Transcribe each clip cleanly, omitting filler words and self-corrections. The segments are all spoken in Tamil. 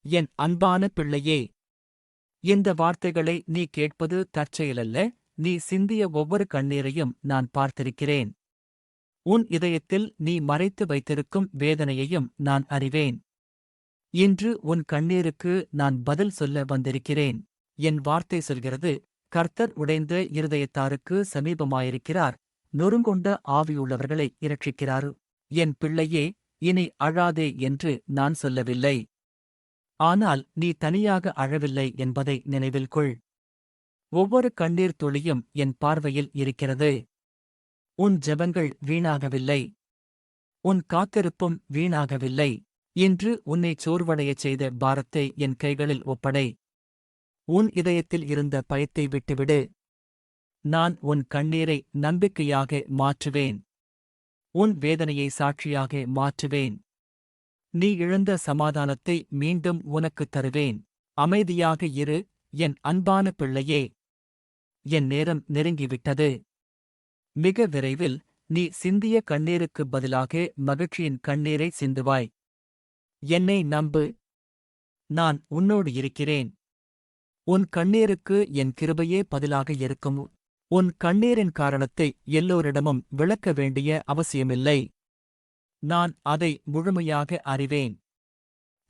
என் அன்பான பிள்ளையே, இந்த வார்த்தைகளை நீ கேட்பது தற்செயலல்ல. நீ சிந்திய ஒவ்வொரு கண்ணீரையும் நான் பார்த்திருக்கிறேன். உன் இதயத்தில் நீ மறைத்து வைத்திருக்கும் வேதனையையும் நான் அறிவேன். இன்று உன் கண்ணீருக்கு நான் பதில் சொல்ல வந்திருக்கிறேன். என் வார்த்தை சொல்கிறது, கர்த்தர் உடைந்த இருதயத்தாருக்கு சமீபமாயிருக்கிறார், நொறுங்கொண்ட ஆவியுள்ளவர்களை இரட்சிக்கிறார். என் பிள்ளையே, இனி அழாதே என்று நான் சொல்லவில்லை. ஆனால் நீ தனியாக அழவில்லை என்பதை நினைவில் கொள். ஒவ்வொரு கண்ணீர் துளியும் என் பார்வையில் இருக்கிறது. உன் ஜெபங்கள் வீணாகவில்லை. உன் காத்திருப்பும் வீணாகவில்லை. இன்று உன்னைச் சோர்வடையச் செய்த பாரத்தை என் கைகளில் ஒப்படை. உன் இதயத்தில் இருந்த பயத்தை விட்டுவிடு. நான் உன் கண்ணீரை நம்பிக்கையாக மாற்றுவேன். உன் வேதனையை சாட்சியாக மாற்றுவேன். நீ இழந்த சமாதானத்தை மீண்டும் உனக்குத் தருவேன். அமைதியாக இரு, என் அன்பான பிள்ளையே. என் நேரம் நெருங்கிவிட்டது. மிக விரைவில் நீ சிந்திய கண்ணீருக்குப் பதிலாக மகிழ்ச்சியின் கண்ணீரை சிந்துவாய். என்னை நம்பு. நான் உன்னோடு இருக்கிறேன். உன் கண்ணீருக்கு என் கிருபையே பதிலாக இருக்கும். உன் கண்ணீரின் காரணத்தை எல்லோரிடமும் விளக்க வேண்டிய அவசியமில்லை. நான் அதை முழுமையாக அறிவேன்.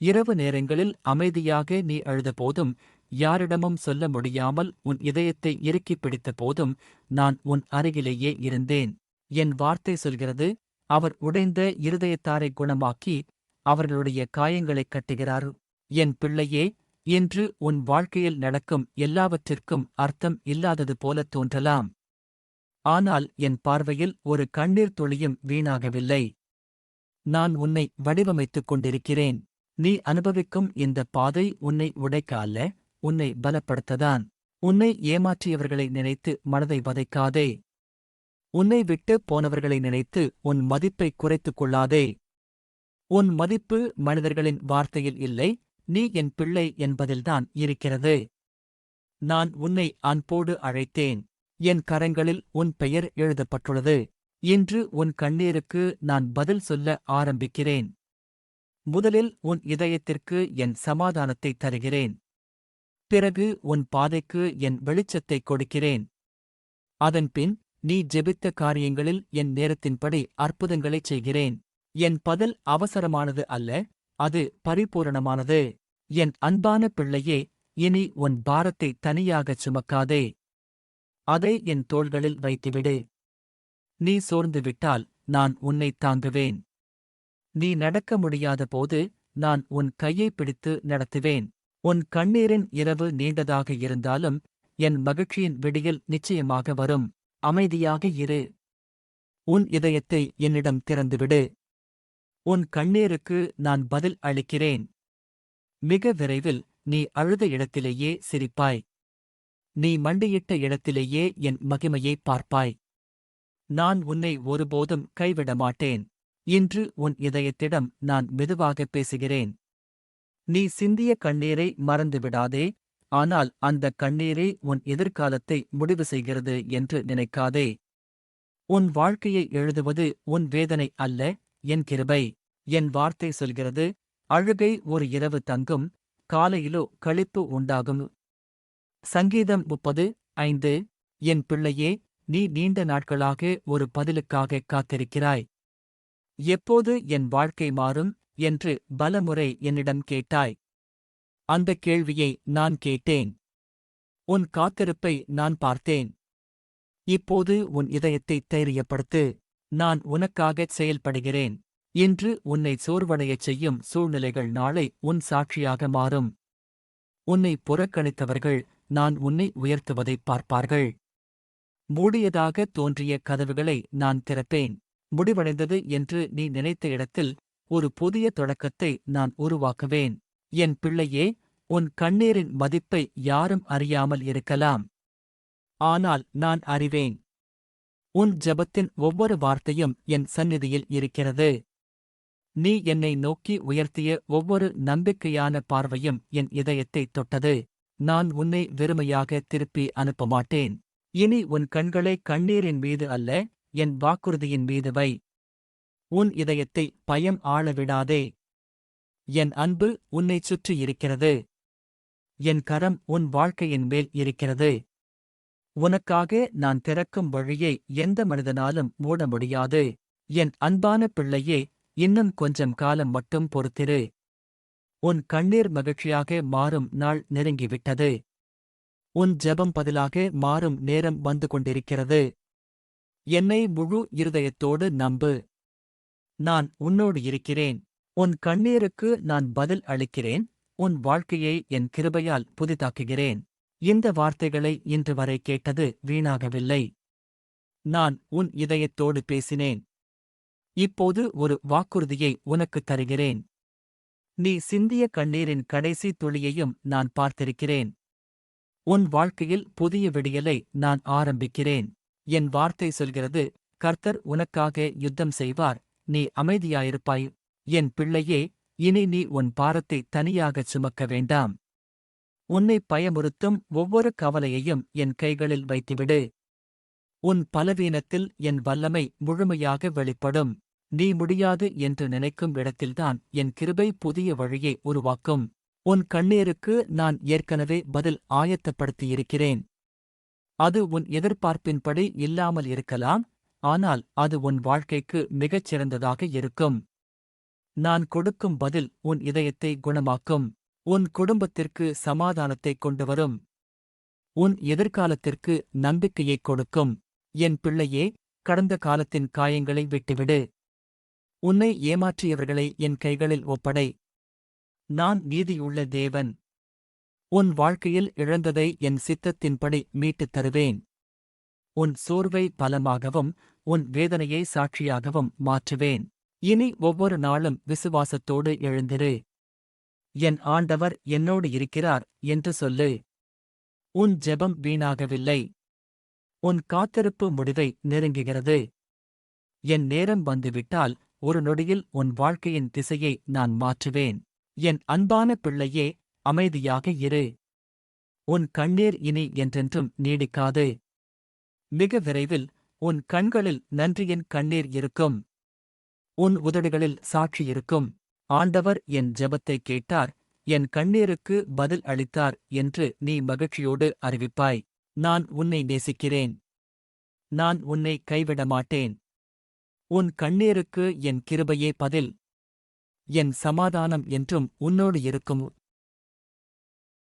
இரவு நேரங்களில் அமைதியாக நீ அழுதபோதும், யாரிடமும் சொல்ல முடியாமல் உன் இதயத்தை இறுக்கிப் பிடித்த போதும், நான் உன் அருகிலேயே இருந்தேன். என் வார்த்தை சொல்கிறது, அவர் உடைந்த இருதயத்தாரை குணமாக்கி அவர்களுடைய காயங்களைக் கட்டுகிறார். என் பிள்ளையே, இன்று உன் வாழ்க்கையில் நடக்கும் எல்லாவற்றிற்கும் அர்த்தம் இல்லாதது போலத் தோன்றலாம். ஆனால் என் பார்வையில் ஒரு கண்ணீர் துளியும் வீணாகவில்லை. நான் உன்னை வடிவமைத்துக் கொண்டிருக்கிறேன். நீ அனுபவிக்கும் இந்த பாதை உன்னை உடைக்க அல்ல, உன்னை பலப்படுத்ததான். உன்னை ஏமாற்றியவர்களை நினைத்து மனதை வதைக்காதே. உன்னை விட்டு போனவர்களை நினைத்து உன் மதிப்பை குறைத்துக் கொள்ளாதே. உன் மதிப்பு மனிதர்களின் வார்த்தையில் இல்லை, நீ என் பிள்ளை என்பதில்தான் இருக்கிறது. நான் உன்னை அன்போடு அழைத்தேன். என் கரங்களில் உன் பெயர் எழுதப்பட்டுள்ளது. இன்று உன் கண்ணீருக்கு நான் பதில் சொல்ல ஆரம்பிக்கிறேன். முதலில் உன் இதயத்திற்கு என் சமாதானத்தை தருகிறேன். பிறகு உன் பாதைக்கு என் வெளிச்சத்தைக் கொடுக்கிறேன். அதன்பின் நீ ஜெபித்த காரியங்களில் என் நேரத்தின்படி அற்புதங்களைச் செய்கிறேன். என் பதில் அவசரமானது அல்ல, அது பரிபூரணமானது. என் அன்பான பிள்ளையே, இனி உன் பாரத்தை தனியாகச் சுமக்காதே. அதை என் தோள்களில் வைத்துவிடு. நீ சோர்ந்து விட்டால் நான் உன்னைத் தாங்குவேன். நீ நடக்க முடியாத போது நான் உன் கையைப் பிடித்து நடத்துவேன். உன் கண்ணீரின் இரவு நீண்டதாக இருந்தாலும் என் மகிழ்ச்சியின் விடியல் நிச்சயமாக வரும். அமைதியாக இரு. உன் இதயத்தை என்னிடம் திறந்துவிடு. உன் கண்ணீருக்கு நான் பதில் அளிக்கிறேன். மிக விரைவில் நீ அழுத இடத்திலேயே சிரிப்பாய். நீ மண்டியிட்ட இடத்திலேயே என் மகிமையைப் பார்ப்பாய். நான் உன்னை ஒருபோதும் கைவிட மாட்டேன். இன்று உன் இதயத்திடம் நான் மெதுவாகப் பேசுகிறேன். நீ சிந்திய கண்ணீரை மறந்துவிடாதே, ஆனால் அந்த கண்ணீரே உன் எதிர்காலத்தை முடிவு செய்கிறது என்று நினைக்காதே. உன் வாழ்க்கையை எழுதுவது உன் வேதனை அல்ல, என் கிருபை. என் வார்த்தை சொல்கிறது, அழுகை ஒரு இரவு தங்கும், காலையிலோ களிப்பு உண்டாகும். சங்கீதம் 30:5. என் பிள்ளையே, நீ நீண்ட நாட்களாக ஒரு பதிலுக்காகக் காத்திருக்கிறாய். எப்போது என் வாழ்க்கை மாறும் என்று பலமுறை என்னிடம் கேட்டாய். அந்தக் கேள்வியை நான் கேட்டேன். உன் காத்திருப்பை நான் பார்த்தேன். இப்போது உன் இதயத்தை தைரியப்படுத்து. நான் உனக்காகச் செயல்படுகிறேன். இன்று உன்னை சோர்வடையச் செய்யும் சூழ்நிலைகள் நாளை உன் சாட்சியாக மாறும். உன்னை புறக்கணித்தவர்கள் நான் உன்னை உயர்த்துவதைப் பார்ப்பார்கள். மூடியதாக தோன்றிய கதவுகளை நான் திறப்பேன். முடிவடைந்தது என்று நீ நினைத்த இடத்தில் ஒரு புதிய தொடக்கத்தை நான் உருவாக்குவேன். என் பிள்ளையே, உன் கண்ணீரின் மதிப்பை யாரும் அறியாமல் இருக்கலாம். ஆனால் நான் அறிவேன். உன் ஜெபத்தின் ஒவ்வொரு வார்த்தையும் என் சந்நிதியில் இருக்கிறது. நீ என்னை நோக்கி உயர்த்திய ஒவ்வொரு நம்பிக்கையான பார்வையும் என் இதயத்தைத் தொட்டது. நான் உன்னை வெறுமையாக திருப்பி அனுப்ப மாட்டேன். இனி உன் கண்களை கண்ணீரின் மீது அல்ல, என் வாக்குறுதியின் மீது வை. உன் இதயத்தை பயம் ஆளவிடாதே. என் அன்பு உன்னைச் சுற்றி இருக்கிறது. என் கரம் உன் வாழ்க்கையின் மேல் இருக்கிறது. உனக்காக நான் திறக்கும் வழியை எந்த மனிதனாலும் மூட முடியாது. என் அன்பான பிள்ளையே, இன்னும் கொஞ்சம் காலம் மட்டும் பொறுத்திரு. உன் கண்ணீர் மகிழ்ச்சியாக மாறும் நாள் நெருங்கிவிட்டது. உன் ஜெபம் பதிலாக மாறும் நேரம் வந்து கொண்டிருக்கிறது. என்னை முழு இருதயத்தோடு நம்பு. நான் உன்னோடு இருக்கிறேன். உன் கண்ணீருக்கு நான் பதில் அளிக்கிறேன். உன் வாழ்க்கையை என் கிருபையால் புதிதாக்குகிறேன். இந்த வார்த்தைகளை இன்று வரை கேட்டது வீணாகவில்லை. நான் உன் இதயத்தோடு பேசினேன். இப்போது ஒரு வாக்குறுதியை உனக்குத் தருகிறேன். நீ சிந்திய கண்ணீரின் கடைசி துளியையும் நான் பார்த்திருக்கிறேன். உன் வாழ்க்கையில் புதிய விடியலை நான் ஆரம்பிக்கிறேன். என் வார்த்தை சொல்கிறது, கர்த்தர் உனக்காக யுத்தம் செய்வார், நீ அமைதியாயிருப்பாய். என் பிள்ளையே, இனி நீ உன் பாரத்தை தனியாகச் சுமக்க வேண்டாம். உன்னை பயமுறுத்தும் ஒவ்வொரு கவலையையும் என் கைகளில் வைத்துவிடு. உன் பலவீனத்தில் என் வல்லமை முழுமையாக வெளிப்படும். நீ முடியாது என்று நினைக்கும் இடத்தில்தான் என் கிருபை புதிய வழியை உருவாக்கும். உன் கண்ணீருக்கு நான் ஏற்கனவே பதில் ஆயத்தப்படுத்தியிருக்கிறேன். அது உன் எதிர்பார்ப்பின்படி இல்லாமல் இருக்கலாம், ஆனால் அது உன் வாழ்க்கைக்கு மிகச் சிறந்ததாக இருக்கும். நான் கொடுக்கும் பதில் உன் இதயத்தை குணமாக்கும். உன் குடும்பத்திற்கு சமாதானத்தைக் கொண்டுவரும். உன் எதிர்காலத்திற்கு நம்பிக்கையைக் கொடுக்கும். என் பிள்ளையே, கடந்த காலத்தின் காயங்களை விட்டுவிடு. உன்னை ஏமாற்றியவர்களை என் கைகளில் ஒப்படை. நான் நீதியுள்ள தேவன். உன் வாழ்க்கையில் இழந்ததை என் சித்தத்தின்படி மீட்டுத் தருவேன். உன் சோர்வை பலமாகவும் உன் வேதனையை சாட்சியாகவும் மாற்றுவேன். இனி ஒவ்வொரு நாளும் விசுவாசத்தோடு எழுந்திரு. என் ஆண்டவர் என்னோடு இருக்கிறார் என்று சொல்லு. உன் ஜெபம் வீணாகவில்லை. உன் காத்திருப்பு முடிவை நெருங்குகிறது. என் நேரம் வந்துவிட்டால் ஒரு நொடியில் உன் வாழ்க்கையின் திசையை நான் மாற்றுவேன். என் அன்பான பிள்ளையே, அமைதியாக இரு. உன் கண்ணீர் இனி என்றென்றும் நீடிக்காது. மிக விரைவில் உன் கண்களில் நன்றியின் கண்ணீர் இருக்கும். உன் உதடுகளில் சாட்சி இருக்கும். ஆண்டவர் என் ஜெபத்தைக் கேட்டார், என் கண்ணீருக்கு பதில் அளித்தார் என்று நீ மகிழ்ச்சியோடு அறிவிப்பாய். நான் உன்னை நேசிக்கிறேன். நான் உன்னை கைவிட மாட்டேன். உன் கண்ணீருக்கு என் கிருபையே பதில். என் சமாதானம் என்றும் உன்னோடு இருக்கும்.